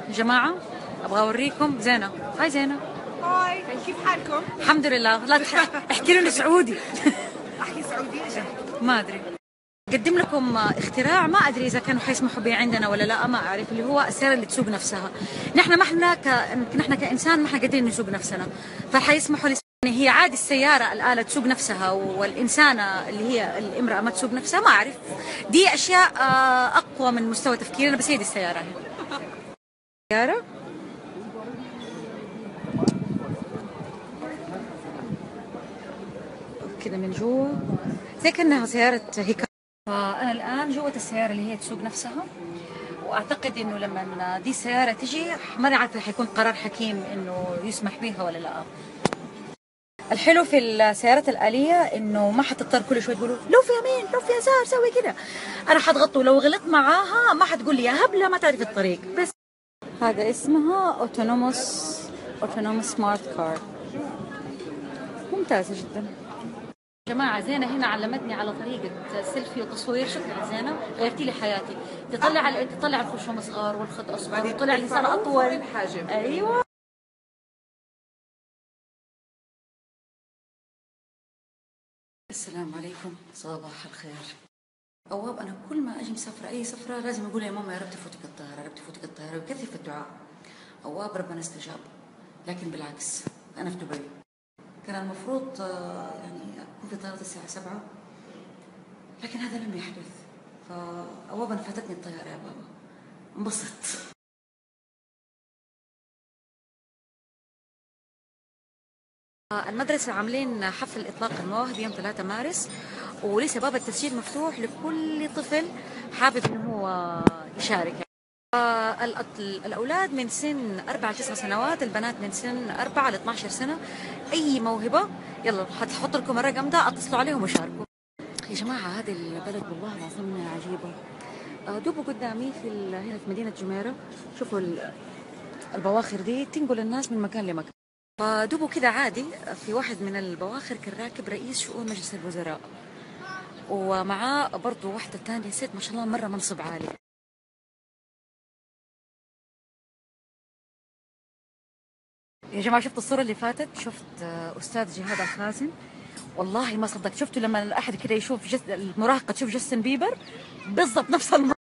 يا جماعة أبغى أوريكم زينة. هاي زينة. هاي، كيف حالكم؟ الحمد لله. لا احكي لنا سعودي. احكي سعودي ايش؟ ما أدري. أقدم لكم اختراع ما أدري إذا كانوا حيسمحوا به عندنا ولا لا، ما أعرف، اللي هو السيارة اللي تسوق نفسها. نحن ما احنا نحن كإنسان ما احنا قادرين نسوق نفسنا، فحيسمحوا يعني هي عادي السيارة الآلة تسوق نفسها والإنسانة اللي هي الامرأة ما تسوق نفسها، ما أعرف. دي أشياء أقوى من مستوى تفكيرنا، بس هي دي السيارة. سيارة كذا من جوا زي كأنها سيارة هيك. فأنا الآن جوة السيارة اللي هي تسوق نفسها، وأعتقد إنه لما دي السيارة تجي ما عارفة حيكون قرار حكيم إنه يسمح بها ولا لا. الحلو في السيارات الآلية إنه ما حتضطر كل شوي تقولوا لو في يمين لو في يسار سوي كذا. أنا حضغطه، لو غلطت معاها ما حتقول لي يا هبلة ما تعرف الطريق. بس هذا اسمها اوتونوموس سمارت كار، ممتازة جدا. يا جماعة زينة هنا علمتني على طريقة سيلفي وتصوير. شكرا زينة، غيرتي لي حياتي. تطلع الخشوم صغار والخد أصغر وتطلع الإنسان أطول. الحاجب. أيوة. السلام عليكم، صباح الخير. أواب أنا كل ما أجي مسافرة أي سفرة لازم أقول يا ماما يا رب تفوتك الطيارة، يا رب تفوتك الطيارة، وكثر في الدعاء. أواب ربنا استجاب، لكن بالعكس أنا في دبي كان المفروض يعني أكون في طيارة الساعة 7، لكن هذا لم يحدث. فأواب أنا فاتتني الطيارة يا بابا، انبسط. المدرسة عاملين حفل إطلاق المواهب يوم 3 مارس، ولسه باب التسجيل مفتوح لكل طفل حابب إنه هو يشارك. الأولاد من سن 4 ل 9 سنوات، البنات من سن 4 ل 12 سنة. أي موهبة يلا حتحط لكم الرقم ده، اتصلوا عليهم وشاركوا. يا جماعة هذه البلد والله العظيم عجيبة. دوبوا قدامي هنا في مدينة جميرة، شوفوا البواخر دي تنقل الناس من مكان لمكان. فدوبوا كذا عادي، في واحد من البواخر كان راكب رئيس شؤون مجلس الوزراء، ومعاه برضو واحدة تانية ست ما شاء الله مرة منصب عالي. يا جماعة شفت الصورة اللي فاتت؟ شفت أستاذ جهاد الخازن؟ والله ما صدقت. شفتوا لما الأحد كده يشوف المراهقة تشوف جاستن بيبر بالضبط نفس